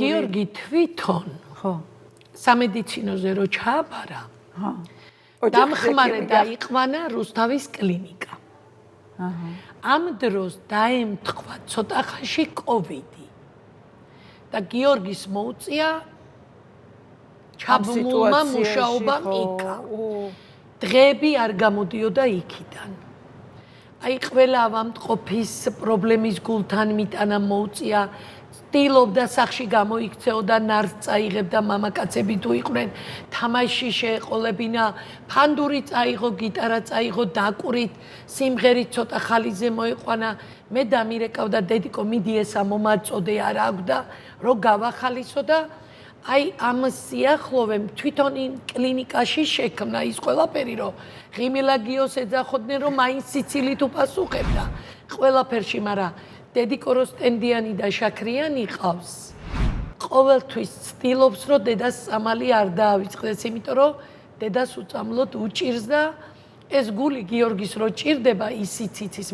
გიორგი თვითონ ხო სამედიცინოზე რო ჩააბარა დამხმარე დაიყვანა რუსთავის კლინიკა ამ დროს დაემთხვა ცოტა ხანში კოვიდი და გიორგის მოუწია ჩაბმულმა მუშაობამ იქა დღეები არ გამოდიოდა იქიდან აი ყველა ავადმყოფის პრობლემის გულთან მიტანა მოუწია ცდილობდა სახში გამოიქცეოდა ნარს წაიღებდა მამაკაცები თუ იყვნენ თამაში შეეყოლებინა ფანდური წაიღო გიტარა წაიღო დაკვირით სიმღერით ცოტა ხალიზე მოეყვანა მე დამირეკავდა დედიკო მიდი ესა მომაწოდე არ აქვს და რო გავახალისო და აი ამ სიახლოვემ თვითონ კლინიკაში შექმნა ის ყველაფერი რომ ღიმილაგიოს ეძახოდნენ რომ მაინც სიცილით უპასუხებდა ყველაფერში მაგრამ დედიკო რო სტენდიანი და შაქრიანი ყავს ყოველთვის ცდილობს რომ დედას წამალი არ დაავიწყდეს იმიტომ რომ დედას უწამლოდ უჭირს და ეს გული გიორგის რო ჭირდება ისიც იცის